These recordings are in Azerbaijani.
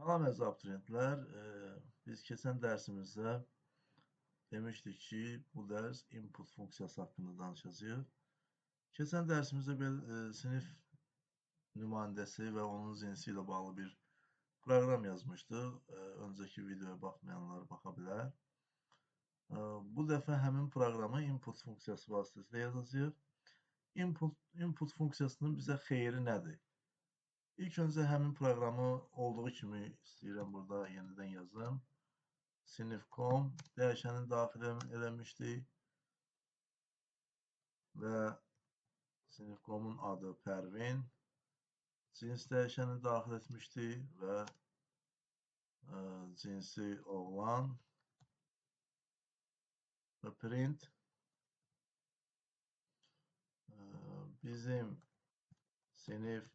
Salam əziz abituriyentlər. Biz keçən dərsimizdə demişdik ki, bu dərs input funksiyası haqqında danışacağıq. Keçən dərsimizdə sinif nümayəndəsi və onun cinsi ilə bağlı bir proqram yazmışdıq. Öncəki videoya baxmayanlar baxa bilər. Bu dəfə həmin proqramı input funksiyası vasitəsilə yazacağıq. Input funksiyasının bizə xeyri nədir? İlk öncə həmin proqramı olduğu kimi istəyirəm burada yenidən yazım. Sinif.com dəyişəni daxil eləmişdik və sinif.com-un adı Pərvin. Cins dəyişəni daxil etmişdik və cinsi oğlan və print bizim sinif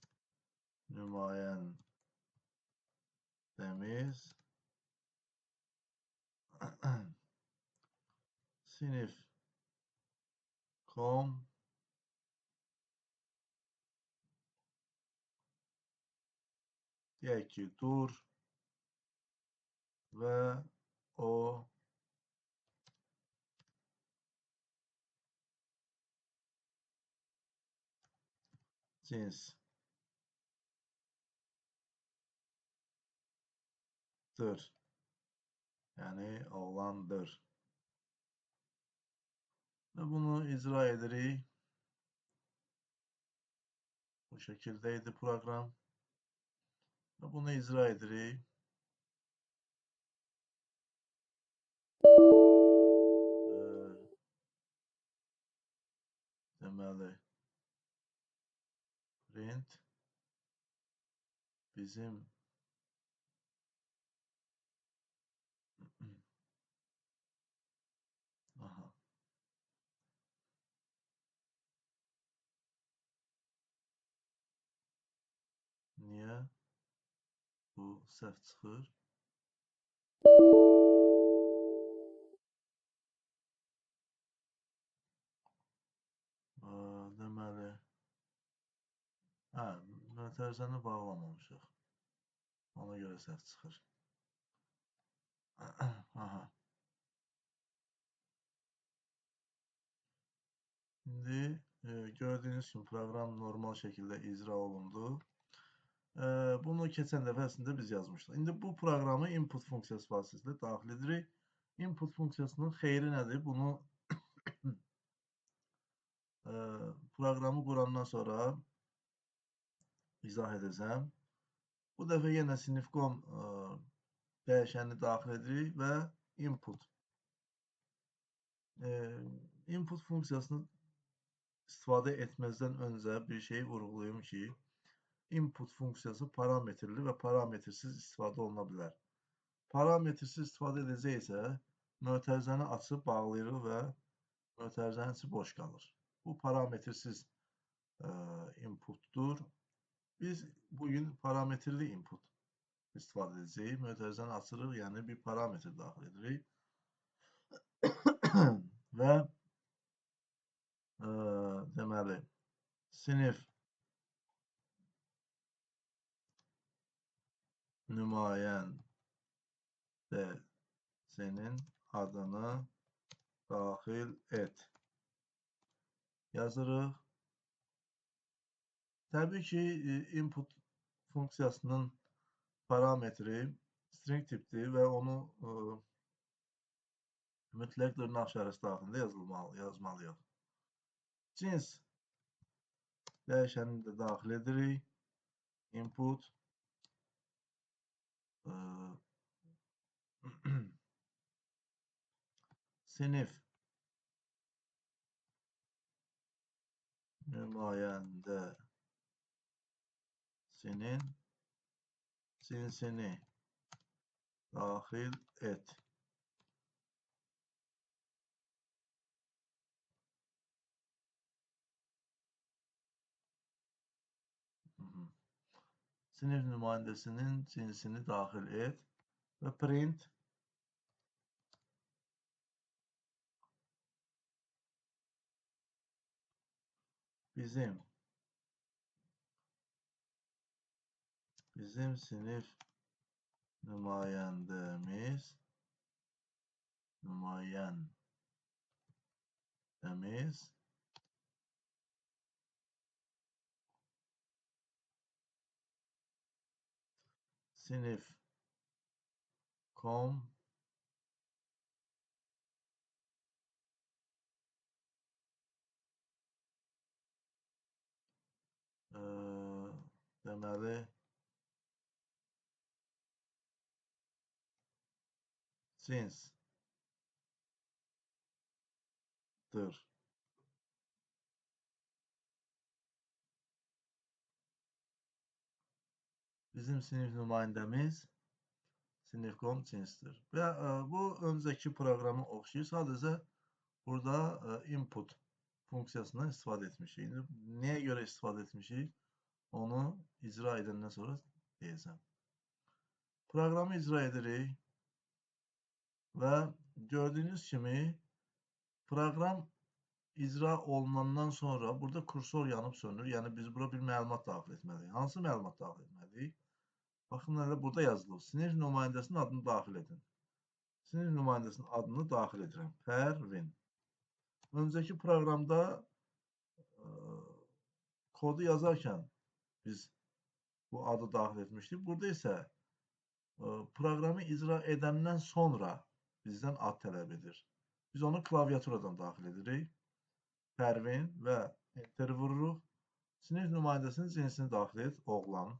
nümayəndəmiz sinif.com deyək ki, dur və o cinsdir. Yəni oğlandır. Və bunu icra edirik. Bu şəkildə idi proqram. Və bunu icra edirik. Deməli, print bizim niyə bu səhv çıxır? Deməli, mötərizəni bağlamamışıq. Ona görə səhv çıxır. İndi gördüyünüz kimi proqram normal şəkildə icra olundu. Bunu keçən dəfə əslində biz yazmışdıq. İndi bu proqramı input funksiyası vasitəsilə daxil edirik. Input funksiyasının xeyri nədir? Bunu proqramı qurandan sonra izah edəcəm. Bu dəfə yenə sinif.com dəyişəni daxil edirik və input. Input funksiyasını istifadə etməzdən öncə bir şey vurğulayım ki, input funksiyası parametrli və parametrsiz istifadə oluna bilər. Parametrsiz istifadə edəcəksə, mötərizəni açıb bağlayırıq və mötərizənin içi boş qalır. Bu parametrsiz inputdur. Biz bugün parametrli input istifadə edəcəyik. Mötərizəni açırıq, yəni bir parametr daxil edirik. Və deməli, sinif nümayəndəsinin adını daxil et. Yazırıq. Təbii ki, input funksiyasının parametri string tipdir və onu mütləq dırnaq işarəsi daxilində yazmalıyıq. Cins dəyişənini də daxil edirik. Input sinif nümayəndəsinin cinsini daxil et. Sinif nümayəndəsinin cinsini daxil et və print bizim sinif nümayəndəmiz sinif kom deməli cinsdir. Bizim sinif nümayəndəmiz sinif.com cinsdir. Və bu öncəki proqrama oxşayır. Sadəcə burada input funksiyasından istifadə etmişik. İndi nəyə görə istifadə etmişik? Onu icra edəndən sonra deyəcəm. Proqramı icra edirik və gördüyünüz kimi proqram icra olunandan sonra burada kursor yanıb sönür. Yəni biz bura bir məlumat daxil etməliyik. Hansı məlumat daxil etməliyik? Baxın, elə burada yazılıb. Sinif nümayəndəsinin adını daxil edin. Sinif nümayəndəsinin adını daxil edirəm. Pərvin. Öncəki proqramda kodu yazarkən biz bu adı daxil etmişdik. Burada isə proqramı icra edəndən sonra bizdən ad tələb edir. Biz onu klaviaturadan daxil edirik. Pərvin və enter vururuq. Sinif nümayəndəsinin cinsini daxil et, oğlan.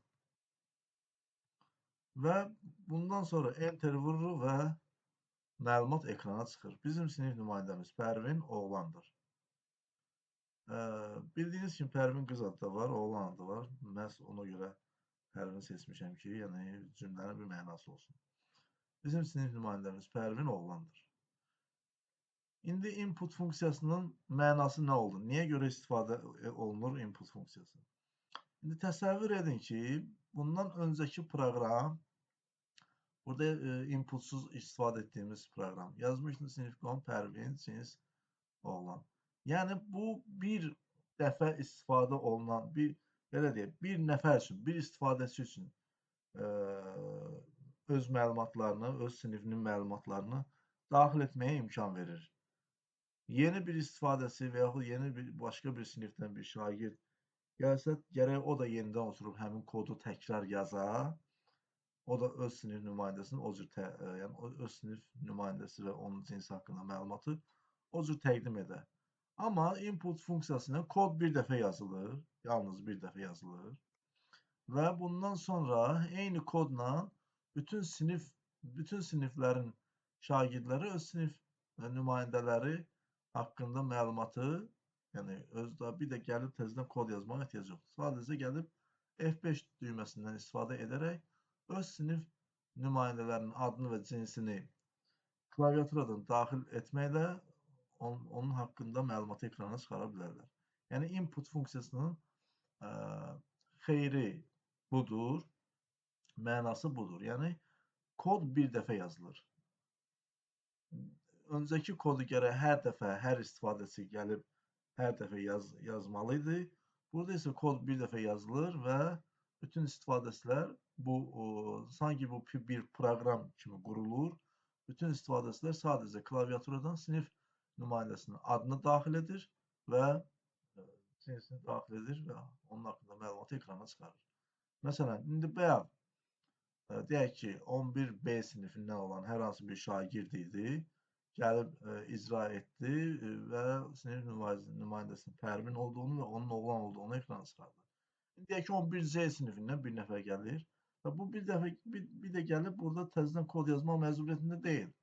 Və bundan sonra enter vururuq və məlumat ekrana çıxır. Bizim sinif nümayəndəmiz Pərvin oğlandır. Bildiyiniz kimi Pərvin qız adı da var, oğlan adı var. Məhz ona görə Pərvin seçmişəm ki, yəni cümlənin bir mənası olsun. Bizim sinif nümayəndəmiz Pərvin oğlandır. İndi input funksiyasının mənası nə oldu? Niyə görə istifadə olunur input funksiyası? İndi təsəvvür edin ki, bundan öncəki proqram, burada inputsuz istifadə etdiyimiz proqram. Yazmışdım sinif.com Pərvin cins oğlan. Yəni bu bir dəfə istifadə olunan, belə deyək, bir nəfər üçün, bir istifadəçi üçün öz məlumatlarını, öz sinifinin məlumatlarını daxil etməyə imkan verir. Yeni bir istifadəçi və yaxud yeni başqa bir sinifdən bir şagird gəlsə, gərək o da yenidən oturub həmin kodu təkrar yaza. O da öz sinif nümayəndəsini o cür, yəni öz sinif nümayəndəsi və onun cinsi haqqında məlumatı o cür təqdim edə. Amma input funksiyası ilə kod bir dəfə yazılır, yalnız bir dəfə yazılır. Və bundan sonra eyni kodla bütün siniflərin şagirdləri öz sinif nümayəndələri haqqında məlumatı, yəni bir də gəlib təzədən kod yazmağa ehtiyac yoxdur. Sadəcə gəlib F5 düyməsindən istifadə edərək öz sinif nümayəndələrinin adını və cinsini klaviaturadan daxil etməklə onun haqqında məlumatı ekrana çıxara bilərlər. Yəni input funksiyasının xeyri budur, mənası budur. Yəni kod bir dəfə yazılır. Öncəki kodu gərək hər dəfə, hər istifadəçi gəlib hər dəfə yazmalı idi. Burada isə kod bir dəfə yazılır və bütün istifadəçilər sanki bu bir proqram kimi qurulur. Bütün istifadəçilər sadəcə klaviaturadan sinif nümayəndəsinin adını daxil edir və cinsini daxil edir və onun haqqında məlumatı ekrana çıxarır. Məsələn, indi bayaq deyək ki, 11B sinifindən olan hər hansı bir şagird idi, gəlib icra etdi və sinif nümayəndəsinin Pərvin olduğunu və onun oğlan olduğunu ekrana çıxardı. Deyək ki, 11C sinifindən bir nəfər gəlir və bu bir də gəlib burada təzədən kod yazmaq məcburiyyətində deyil.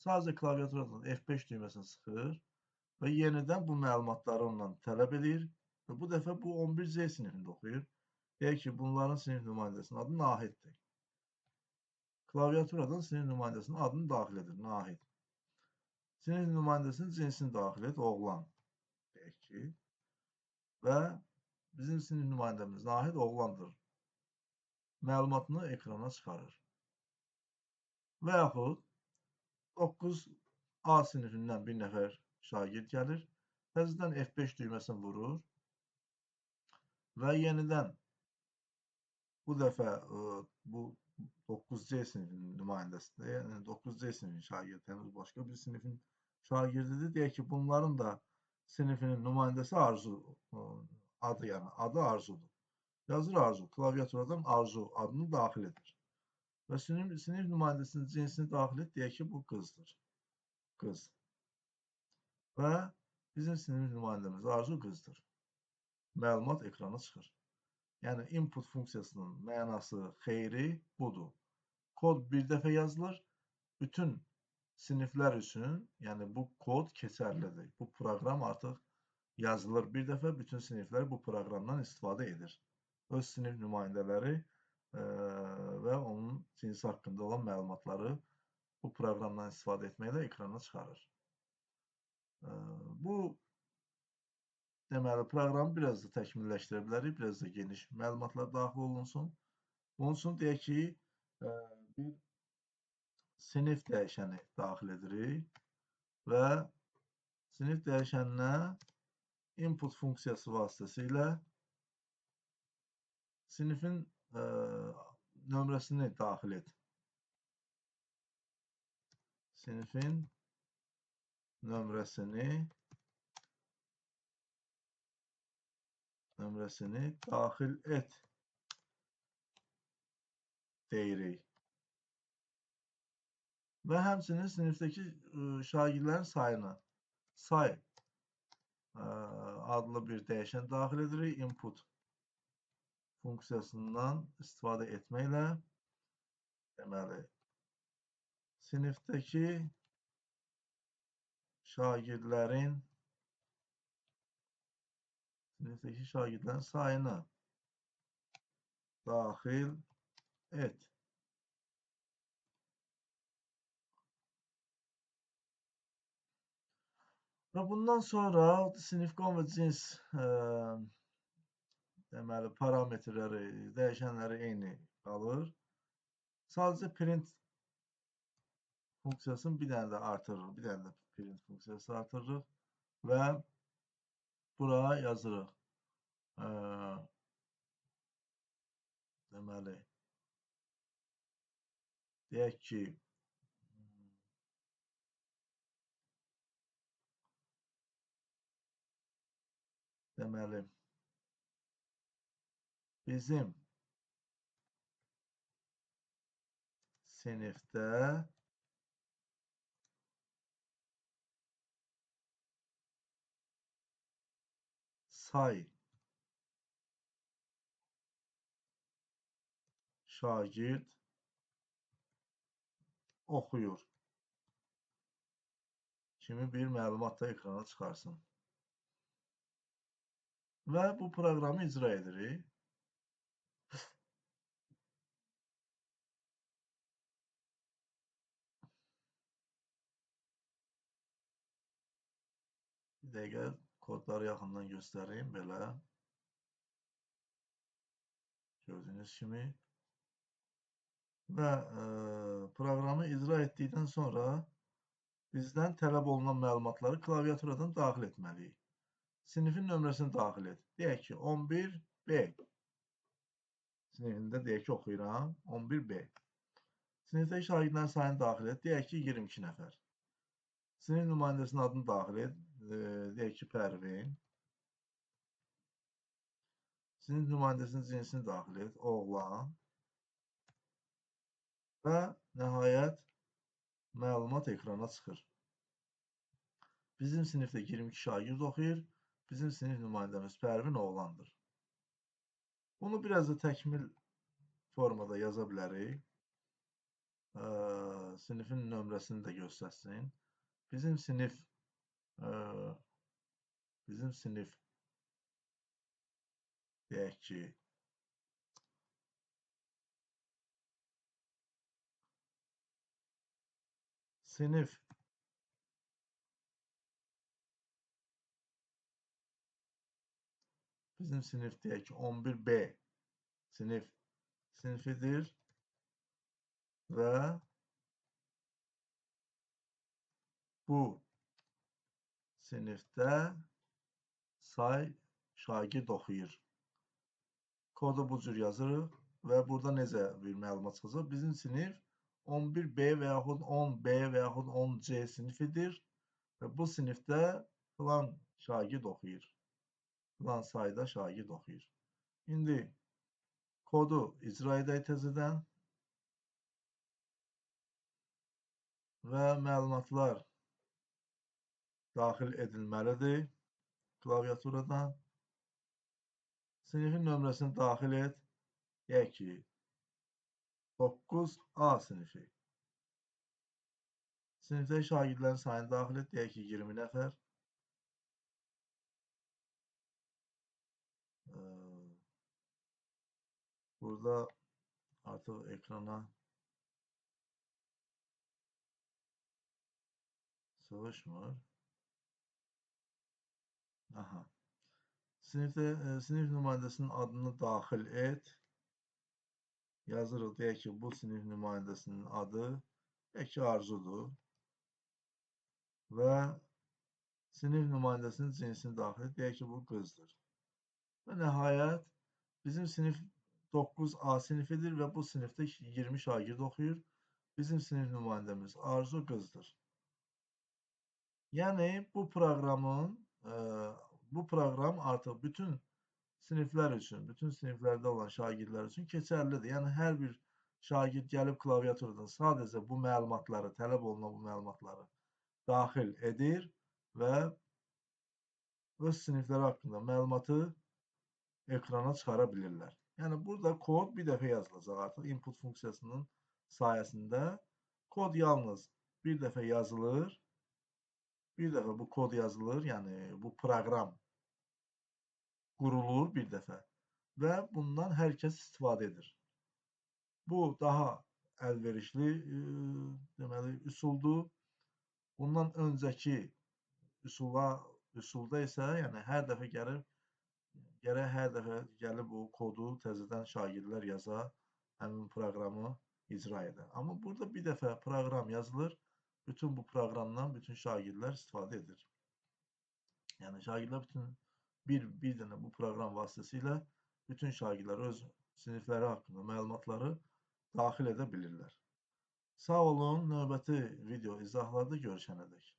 Sadəcə klaviaturadan F5 düyməsini sıxır və yenidən bu məlumatları ondan tələb edir və bu dəfə bu 11C sinifində oxuyur. Deyək ki, bunların sinif nümayəndəsinin adı Nahiddir. Klaviaturadan sinif nümayəndəsinin adını daxil edir, Nahid. Sinif nümayəndəsinin cinsini daxil et, oğlan. Deyək ki, və bizim sinif nümayəndəmiz Nahid oğlandır. Məlumatını ekrana çıxarır. Və yaxud 9A sinifindən bir nəfər şagird gəlir, təzədən F5 düyməsini vurur və yenidən bu dəfə bu 9C sinifinin nümayəndəsidir. Yəni 9C sinifin şagirdi, henüz başqa bir sinifin şagirdidir. Deyək ki, bunların da sinifinin nümayəndəsi Arzu adı, yəni adı Arzudur. Yazır Arzu, klaviaturadan Arzu adını daxil edir. Və sinif nümayəndəsinin cinsini daxil et, deyək ki, bu qızdır. Qız. Və bizim sinif nümayəndəmiz Arzu qızdır. Məlumat ekrana çıxır. Yəni input funksiyasının mənası, xeyri budur. Kod bir dəfə yazılır. Bütün siniflər üçün, yəni bu kod keçərlidir. Bu proqram artıq yazılır bir dəfə, bütün siniflər bu proqramdan istifadə edir. Öz sinif nümayəndələri və onun cinsi haqqında olan məlumatları bu proqramdan istifadə etməklə ekrana çıxarır. Bu deməli, proqramı biraz da təkmilləşdirə bilərik, biraz da geniş məlumatlar daxil olunsun. Bunun üçün deyək ki, bir sinif dəyişəni daxil edirik və sinif dəyişəninə input funksiyası vasitəsilə sinifin nömrəsini daxil et. Sinifin nömrəsini daxil et deyirik. Və həmçinin sinifdəki şagirdlərin sayını, say adlı bir dəyişən daxil edirik. Input funksiyasından istifadə etməklə deməli, sinifdəki şagirdlərin sayını daxil et. Və bundan sonra sinif qan və cins deməli, parametrləri, dəyişənləri eyni qalır. Sadəcə print funksiyasını bir dənə də artırırıq. Bir dənə də print funksiyası artırırıq və bura yazırıq. Deməli, deyək ki, deməli, bizim sinifdə say şagird oxuyur kimi bir məlumat da ekrana çıxarsın. Və bu proqramı icra edirik. Bir dəqiqə kodları yaxından göstəreyim belə. Gördüyünüz kimi. Və proqramı icra etdikdən sonra bizdən tələb olunan məlumatları klaviaturadan daxil etməliyik. Sinifin nömrəsini daxil et. Deyək ki, 11B. Sinifində deyək ki, oxuyuram. 11B. Sinifdəki şagirdlərin sayını daxil et. Deyək ki, 22 nəfər. Sinif nümayəndəsinin adını daxil et. Deyək ki, Pərvin. Sinif nümayəndəsinin cinsini daxil et. Oğlan. Və nəhayət məlumat ekrana çıxır. Bizim sinifdə 22 şagird oxuyur. Bizim sinif nümayəndəmiz Pərvin oğlandır. Bunu biraz da təkmil formada yaza bilərik. Sinifin nömrəsini də göstərsin. Bizim sinif deyək ki, bizim sinif deyək ki, 11B sinifidir və bu sinifdə say şagird oxuyur. Kodu bu cür yazırıq və burada necə bir məlumat çıxacaq? Bizim sinif 11B və yaxud 10B və yaxud 10C sinifidir və bu sinifdə filan şagird oxuyur. Filan sayda şagird oxuyur. İndi kodu icra edək təzədən və məlumatlar daxil edilməlidir klaviaturadan. Sinifin nömrəsini daxil et. Deyək ki, 9A sinifi. Sinifdəki şagirdlərin sayını daxil et. Deyək ki, 20 nəfər. Burada artıq ekrana sığışmır. Aha. Sinif nümayəndəsinin adını daxil et. Yazırıq, deyək ki, bu sinif nümayəndəsinin adı deyək ki, Arzudur. Və sinif nümayəndəsinin cinsini daxil et. Deyək ki, bu qızdır. Və nəhayət, bizim sinif 9A sinifidir və bu sinifdə 20 şagird oxuyur. Bizim sinif nümayəndəmiz Arzu qızdır. Yəni, bu proqram artıq bütün siniflər üçün, bütün siniflərdə olan şagirdlər üçün keçərlidir. Yəni, hər bir şagird gəlib klaviaturadan sadəcə bu məlumatları, tələb olunan bu məlumatları daxil edir və öz sinifləri haqqında məlumatı ekrana çıxara bilirlər. Yəni, burada kod bir dəfə yazılacaq artıq input funksiyasının sayəsində. Kod yalnız bir dəfə yazılır. Bir dəfə bu kod yazılır, yəni bu proqram qurulur bir dəfə və bundan hər kəs istifadə edir. Bu daha əlverişli deməli üsuldur. Bundan öncəki üsulda isə, yəni hər dəfə gəlib o kodu təzədən şagirdlər yaza, həmin proqramı icra edə. Amma burada bir dəfə proqram yazılır, bütün bu proqramdan bütün şagirdlər istifadə edir. Yəni şagirdlər bir dənə bu proqram vasitəsilə bütün şagirdlər öz sinifləri haqqında məlumatları daxil edə bilirlər. Sağ olun, növbəti video izahlarda görüşənədək.